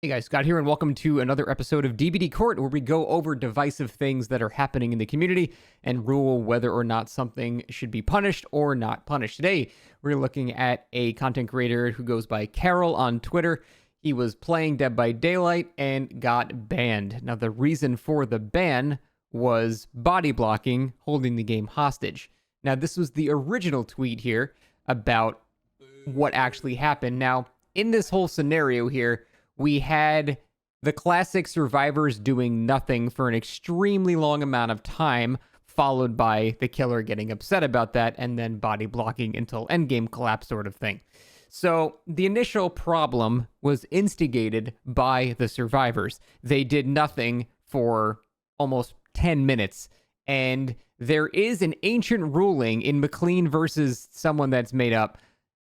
Hey guys, Scott here, and welcome to another episode of DBD Court, where we go over divisive things that are happening in the community and rule whether or not something should be punished or not punished. Today, we're looking at a content creator who goes by Carol on Twitter. He was playing Dead by Daylight and got banned. Now, the reason for the ban was body blocking, holding the game hostage. Now, this was the original tweet here about what actually happened. Now, in this whole scenario here, we had the classic survivors doing nothing for an extremely long amount of time, followed by the killer getting upset about that, and then body blocking until endgame collapse sort of thing. So the initial problem was instigated by the survivors. They did nothing for almost 10 minutes, and there is an ancient ruling in McLean versus someone that's made up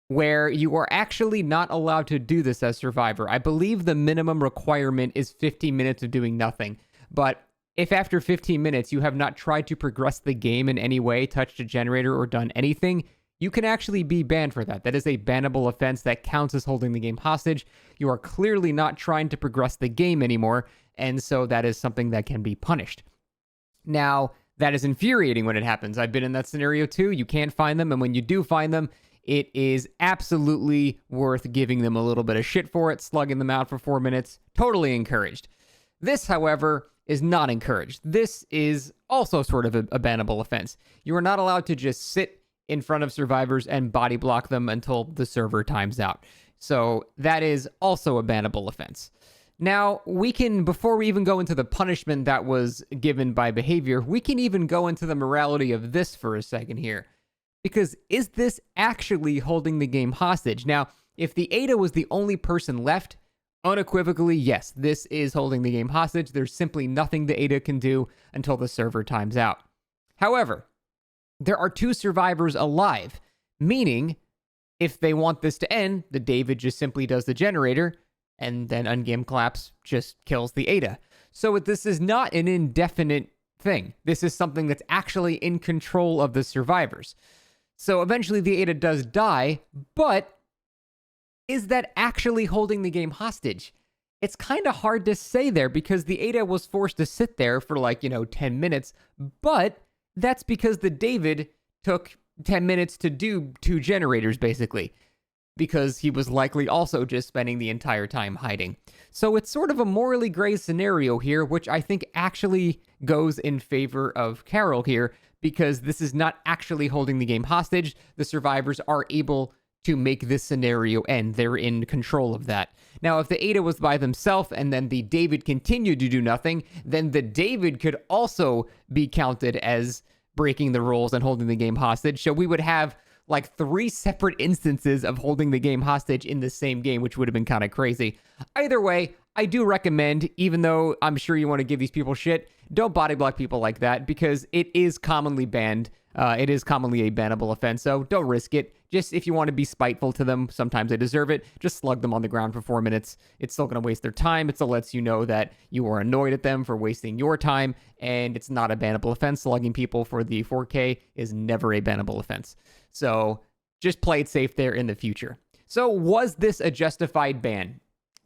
where you are actually not allowed to do this as survivor. I believe the minimum requirement is 15 minutes of doing nothing. But if after 15 minutes you have not tried to progress the game in any way, touched a generator, or done anything, you can actually be banned for that. That is a bannable offense that counts as holding the game hostage. You are clearly not trying to progress the game anymore, and so that is something that can be punished. Now, that is infuriating when it happens. I've been in that scenario too. You can't find them, and when you do find them, it is absolutely worth giving them a little bit of shit for it, slugging them out for 4 minutes. Totally encouraged. This, however, is not encouraged. This is also sort of a bannable offense. You are not allowed to just sit in front of survivors and body block them until the server times out. So that is also a bannable offense. Now, we can, before we even go into the punishment that was given by Behaviour, we can even go into the morality of this for a second here. Because is this actually holding the game hostage? Now, if the Ada was the only person left, unequivocally, yes, this is holding the game hostage. There's simply nothing the Ada can do until the server times out. However, there are two survivors alive, meaning if they want this to end, the David just simply does the generator, and then Ungame Collapse just kills the Ada. So this is not an indefinite thing. This is something that's actually in control of the survivors. So eventually the Ada does die, but is that actually holding the game hostage? It's kind of hard to say there because the Ada was forced to sit there for 10 minutes, but that's because the David took 10 minutes to do 2 generators basically, because he was likely also just spending the entire time hiding. So it's sort of a morally gray scenario here, which I think actually goes in favor of Carol here, because this is not actually holding the game hostage. The survivors are able to make this scenario end. They're in control of that. Now, if the Ada was by themselves and then the David continued to do nothing, then the David could also be counted as breaking the rules and holding the game hostage. So we would have 3 separate instances of holding the game hostage in the same game, which would have been kind of crazy. Either way, I do recommend, even though I'm sure you want to give these people shit, don't body block people like that because it is commonly banned. It is commonly a bannable offense, so don't risk it. Just if you want to be spiteful to them, sometimes they deserve it, just slug them on the ground for 4 minutes. It's still going to waste their time. It still lets you know that you are annoyed at them for wasting your time, and it's not a bannable offense. Slugging people for the 4K is never a bannable offense. So just play it safe there in the future. So was this a justified ban?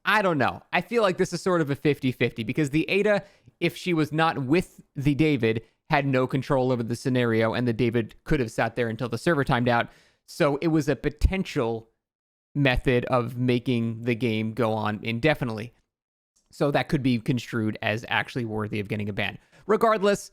I don't know. I feel like this is sort of a 50-50 because the Ada, if she was not with the David, had no control over the scenario, and the David could have sat there until the server timed out. So it was a potential method of making the game go on indefinitely. So that could be construed as actually worthy of getting a ban. Regardless,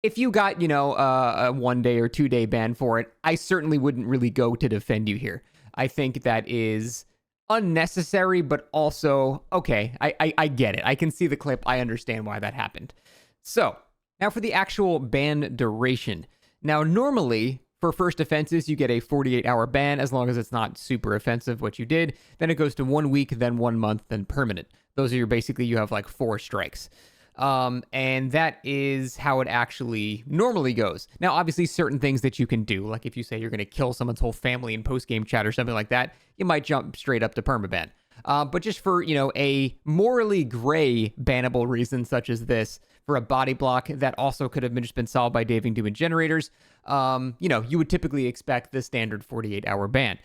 if you got, a 1 day or 2 day ban for it, I certainly wouldn't really go to defend you here. I think that is unnecessary, but also, okay, I get it. I can see the clip. I understand why that happened. So now for the actual ban duration. Now, normally for first offenses, you get a 48-hour ban as long as it's not super offensive what you did. Then it goes to 1 week, then 1 month, then permanent. Those are you have 4 strikes. And that is how it actually normally goes. Now, obviously, certain things that you can do, like if you say you're going to kill someone's whole family in post-game chat or something like that, you might jump straight up to permabanned. But just for, a morally gray bannable reason such as this, for a body block that also could have just been solved by Daving doing generators, you would typically expect the standard 48-hour ban.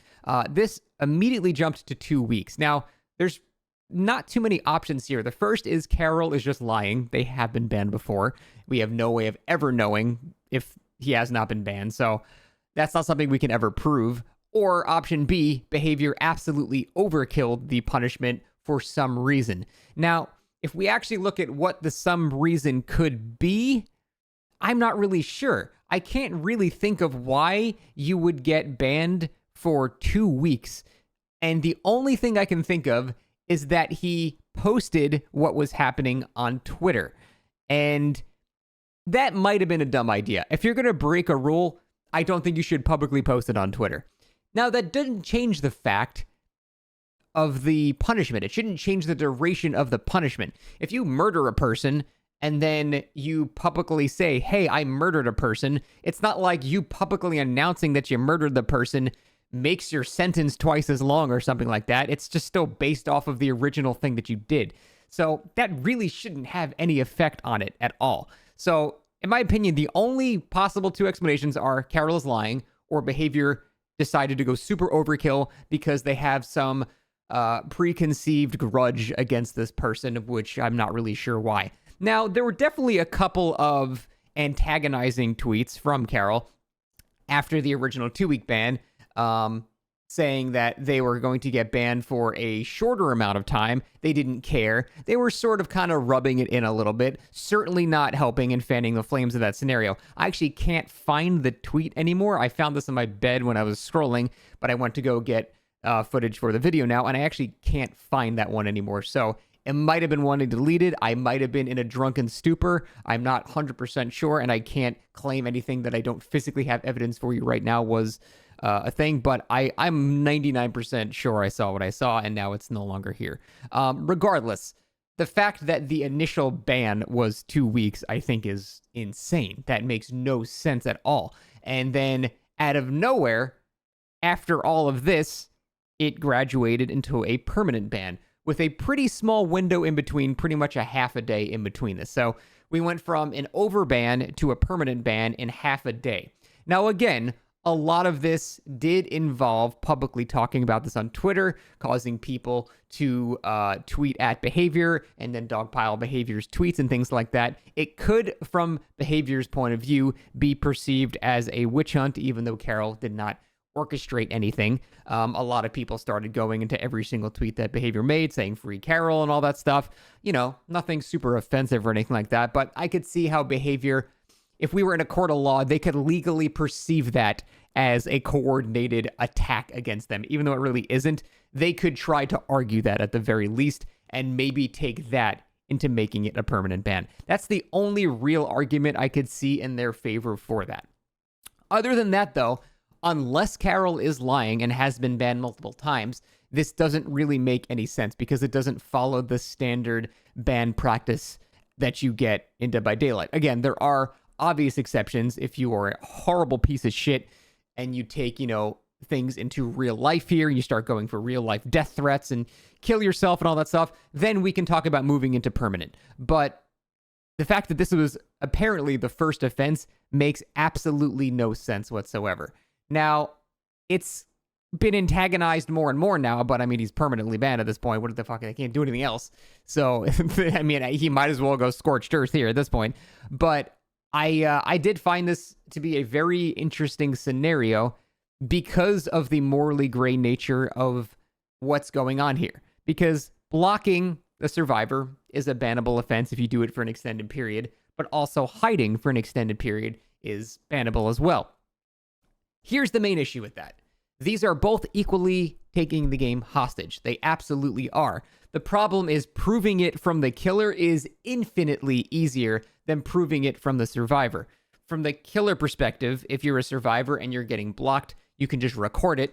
This immediately jumped to 2 weeks. Now, there's not too many options here. The first is Carol is just lying. They have been banned before. We have no way of ever knowing if he has not been banned. So that's not something we can ever prove. Or option B, Behavior absolutely overkilled the punishment for some reason. Now, if we actually look at what the some reason could be, I'm not really sure. I can't really think of why you would get banned for 2 weeks. And the only thing I can think of is that he posted what was happening on Twitter. And that might have been a dumb idea. If you're going to break a rule, I don't think you should publicly post it on Twitter. Now, that doesn't change the fact of the punishment. It shouldn't change the duration of the punishment. If you murder a person and then you publicly say, hey, I murdered a person, it's not like you publicly announcing that you murdered the person makes your sentence twice as long or something like that. It's just still based off of the original thing that you did. So that really shouldn't have any effect on it at all. So in my opinion, the only possible two explanations are Carol is lying or Behavior decided to go super overkill because they have some preconceived grudge against this person, of which I'm not really sure why. Now, there were definitely a couple of antagonizing tweets from Carol after the original 2-week ban, saying that they were going to get banned for a shorter amount of time. They didn't care. They were sort of kind of rubbing it in a little bit, certainly not helping and fanning the flames of that scenario. I actually can't find the tweet anymore. I found this in my bed when I was scrolling, but I went to go get footage for the video now, and I actually can't find that one anymore. So it might have been one I deleted. I might have been in a drunken stupor. I'm not 100% sure, and I can't claim anything that I don't physically have evidence for you right now was a thing, but I'm 99% sure I saw what I saw, and now it's no longer here. Regardless, the fact that the initial ban was 2 weeks, I think, is insane. That makes no sense at all. And then, out of nowhere, after all of this, it graduated into a permanent ban with a pretty small window in between, pretty much a half a day in between this. So we went from an overban to a permanent ban in half a day. Now, again, a lot of this did involve publicly talking about this on Twitter, causing people to tweet at Behavior and then dogpile Behavior's tweets and things like that. It could, from Behavior's point of view, be perceived as a witch hunt, even though Carol did not orchestrate anything. A lot of people started going into every single tweet that Behavior made, saying free Carol and all that stuff. You know, nothing super offensive or anything like that, but I could see how Behavior, if we were in a court of law, they could legally perceive that as a coordinated attack against them. Even though it really isn't, they could try to argue that at the very least and maybe take that into making it a permanent ban. That's the only real argument I could see in their favor for that. Other than that, though, unless Carol is lying and has been banned multiple times, this doesn't really make any sense because it doesn't follow the standard ban practice that you get in Dead by Daylight. Again, there are obvious exceptions. If you are a horrible piece of shit and you take, things into real life here, and you start going for real life death threats and kill yourself and all that stuff, then we can talk about moving into permanent. But the fact that this was apparently the first offense makes absolutely no sense whatsoever. Now, it's been antagonized more and more now, but I mean, he's permanently banned at this point. What the fuck? I can't do anything else. So, I mean, he might as well go scorched earth here at this point. But I did find this to be a very interesting scenario because of the morally gray nature of what's going on here. Because blocking the survivor is a bannable offense if you do it for an extended period, but also hiding for an extended period is bannable as well. Here's the main issue with that. These are both equally taking the game hostage. They absolutely are. The problem is proving it from the killer is infinitely easier than proving it from the survivor. From the killer perspective, if you're a survivor and you're getting blocked, you can just record it,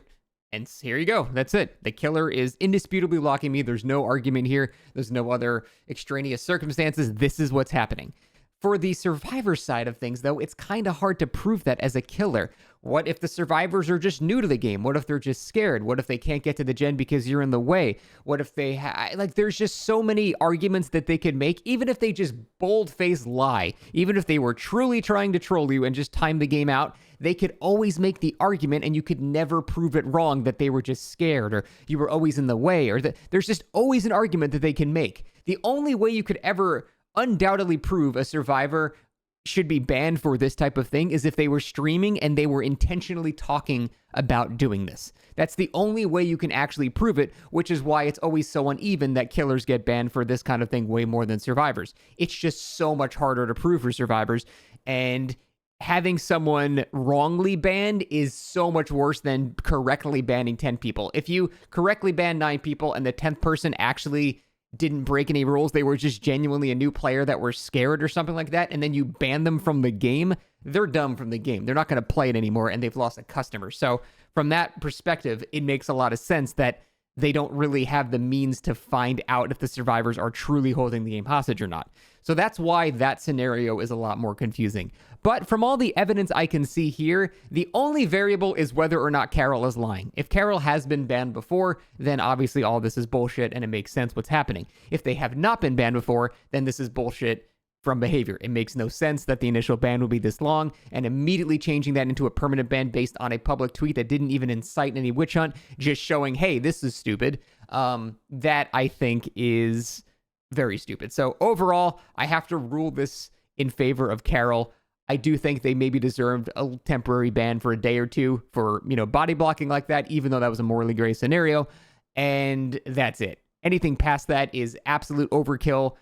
and here you go. That's it. The killer is indisputably blocking me. There's no argument here. There's no other extraneous circumstances. This is what's happening. For the survivor side of things, though, it's kind of hard to prove that as a killer. What if the survivors are just new to the game? What if they're just scared? What if they can't get to the gen because you're in the way? What if they like, there's just so many arguments that they could make, even if they just bold-faced lie, even if they were truly trying to troll you and just time the game out, they could always make the argument and you could never prove it wrong that they were just scared or you were always in the way, or that there's just always an argument that they can make. The only way you could ever undoubtedly prove a survivor should be banned for this type of thing is if they were streaming and they were intentionally talking about doing this. That's the only way you can actually prove it, which is why it's always so uneven that killers get banned for this kind of thing way more than survivors. It's just so much harder to prove for survivors, and having someone wrongly banned is so much worse than correctly banning 10 people. If you correctly ban 9 people and the 10th person actually didn't break any rules, they were just genuinely a new player that were scared or something like that, and then you ban them from the game, they're dumb from the game. They're not going to play it anymore, and they've lost a customer. So from that perspective, it makes a lot of sense that they don't really have the means to find out if the survivors are truly holding the game hostage or not. So that's why that scenario is a lot more confusing. But from all the evidence I can see here, the only variable is whether or not Carol is lying. If Carol has been banned before, then obviously all this is bullshit and it makes sense what's happening. If they have not been banned before, then this is bullshit from Behavior. It makes no sense that the initial ban would be this long, and immediately changing that into a permanent ban based on a public tweet that didn't even incite any witch hunt, just showing, hey, this is stupid, that I think is very stupid. So overall, I have to rule this in favor of Carol. I do think they maybe deserved a temporary ban for a day or two for, body blocking like that, even though that was a morally gray scenario. And that's it. Anything past that is absolute overkill,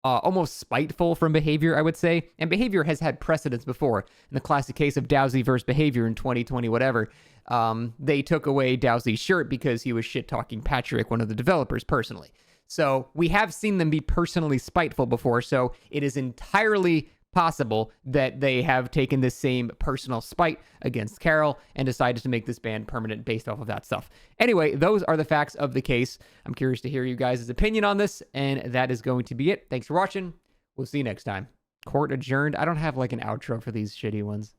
almost spiteful from Behavior, I would say. And Behavior has had precedents before. In the classic case of Dowsey versus Behavior in 2020, whatever, they took away Dowsey's shirt because he was shit-talking Patrick, one of the developers, personally. So we have seen them be personally spiteful before, so it is entirely possible that they have taken this same personal spite against Carol and decided to make this ban permanent based off of that stuff. Anyway, those are the facts of the case. I'm curious to hear you guys' opinion on this, and that is going to be it. Thanks for watching. We'll see you next time. Court adjourned. I don't have like an outro for these shitty ones.